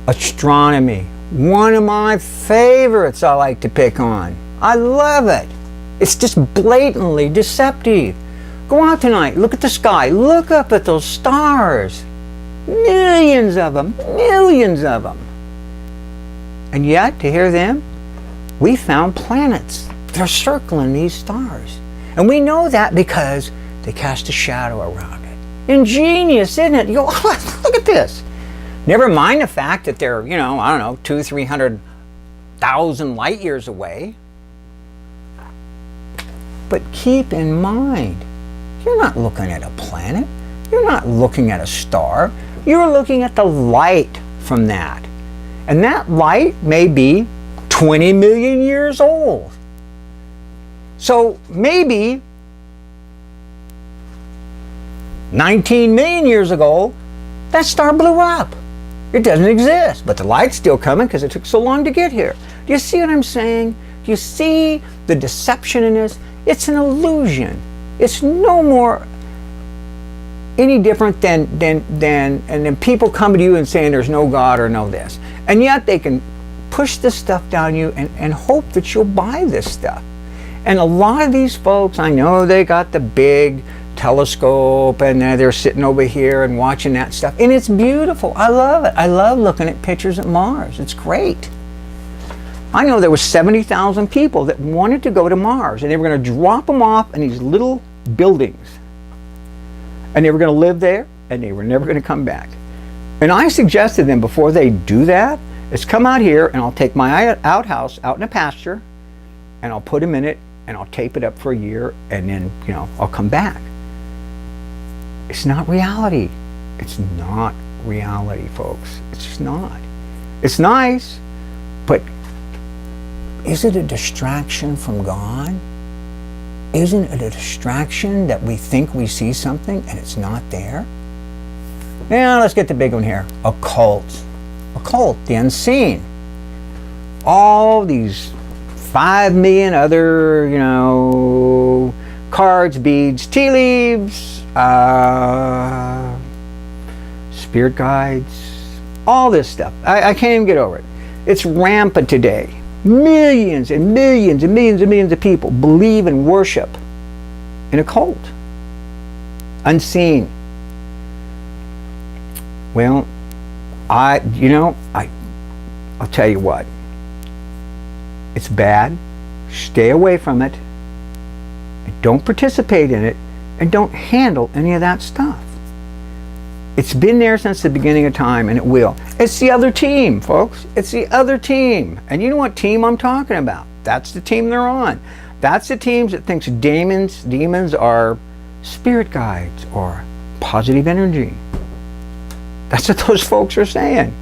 Astronomy, one of my favorites I like to pick on. I love it. It's just blatantly deceptive. Go out tonight, look at the sky, look up at those stars. Millions of them, millions of them. And yet, to hear them, we found planets. They're circling these stars. And we know that because they cast a shadow around it. Ingenious, isn't it? You go, oh, look at this. Never mind the fact that they're, I don't know, 200,000-300,000 light years away. But keep in mind, you're not looking at a planet. You're not looking at a star. You're looking at the light from that. And that light may be 20 million years old. So maybe 19 million years ago, that star blew up. It doesn't exist, but the light's still coming because it took so long to get here. Do you see what I'm saying? Do you see the deception in this? It's an illusion. It's no more any different than people come to you and saying there's no God or no this. And yet they can push this stuff down you and hope that you'll buy this stuff. And a lot of these folks, I know they got the big telescope and they're sitting over here and watching that stuff. And it's beautiful. I love it. I love looking at pictures of Mars. It's great. I know there was 70,000 people that wanted to go to Mars, and they were going to drop them off in these little buildings. And they were going to live there, and they were never going to come back. And I suggested them before they do that, is come out here and I'll take my outhouse out in a pasture and I'll put them in it and I'll tape it up for a year and then, I'll come back. It's not reality. It's not reality, folks. It's just not. It's nice, but is it a distraction from God? Isn't it a distraction that we think we see something and it's not there? Now let's get the big one here. Occult. Occult, the unseen. All these 5 million other, cards, beads, tea leaves, spirit guides, all this stuff. I can't even get over it. It's rampant today. Millions and millions and millions and millions of people believe and worship in a cult. Unseen. Well, I'll tell you what. It's bad. Stay away from it. And don't participate in it. And don't handle any of that stuff. It's been there since the beginning of time, and it will. It's the other team, folks. It's the other team. And you know what team I'm talking about? That's the team they're on. That's the teams that thinks demons are spirit guides or positive energy. That's what those folks are saying.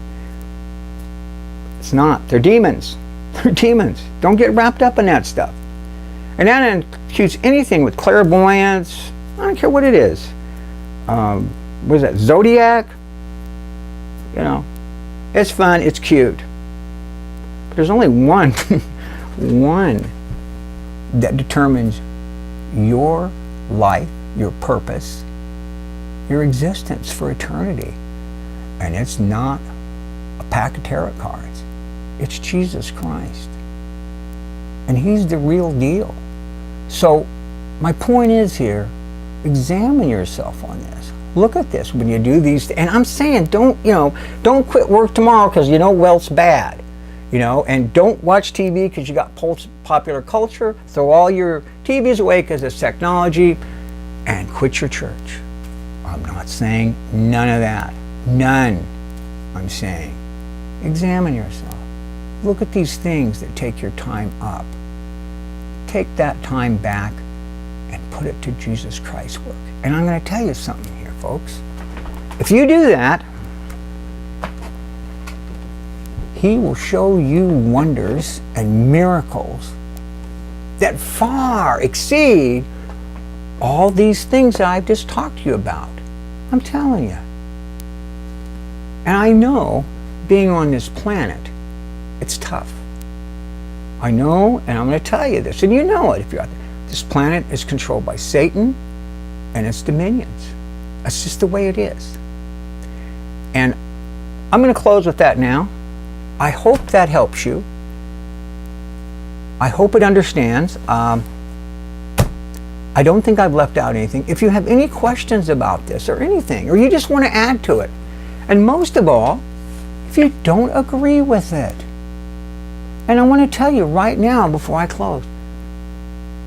It's not. They're demons. They're demons. Don't get wrapped up in that stuff. And that includes anything with clairvoyance. I don't care what it is. What is that? Zodiac? It's fun. It's cute. But there's only one that determines your life, your purpose, your existence for eternity. And it's not a pack of tarot cards. It's Jesus Christ. And He's the real deal. So my point is here, examine yourself on this. Look at this when you do these. And I'm saying don't quit work tomorrow because wealth's bad. And don't watch TV because you got popular culture. Throw all your TVs away because it's technology. And quit your church. I'm not saying none of that. None. I'm saying examine yourself. Look at these things that take your time up. Take that time back and put it to Jesus Christ's work. And I'm going to tell you something here, folks. If you do that, He will show you wonders and miracles that far exceed all these things that I've just talked to you about. I'm telling you. And I know, being on this planet, it's tough. I know, and I'm going to tell you this, and you know it if you're out there. This planet is controlled by Satan and its dominions. That's just the way it is. And I'm going to close with that now. I hope that helps you. I hope it understands. I don't think I've left out anything. If you have any questions about this or anything, or you just want to add to it, and most of all, if you don't agree with it, and I want to tell you right now before I close,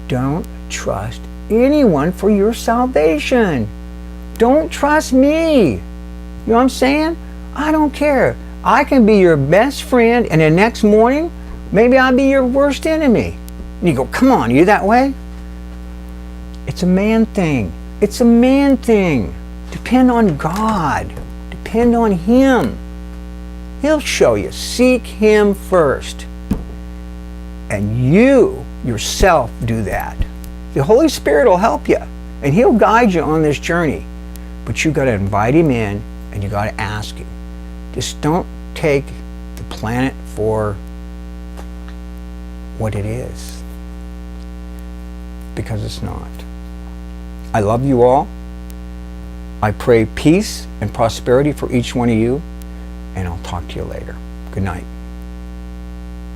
don't trust anyone for your salvation. Don't trust me. You know what I'm saying? I don't care. I can be your best friend, and the next morning, maybe I'll be your worst enemy. And you go, come on, are you that way? It's a man thing. It's a man thing. Depend on God. Depend on Him. He'll show you. Seek Him first. And you yourself do that. The Holy Spirit will help you, and He'll guide you on this journey. But you got to invite Him in, and you got to ask Him. Just don't take the planet for what it is, because it's not. I love you all. I pray peace and prosperity for each one of you, and I'll talk to you later. Good night.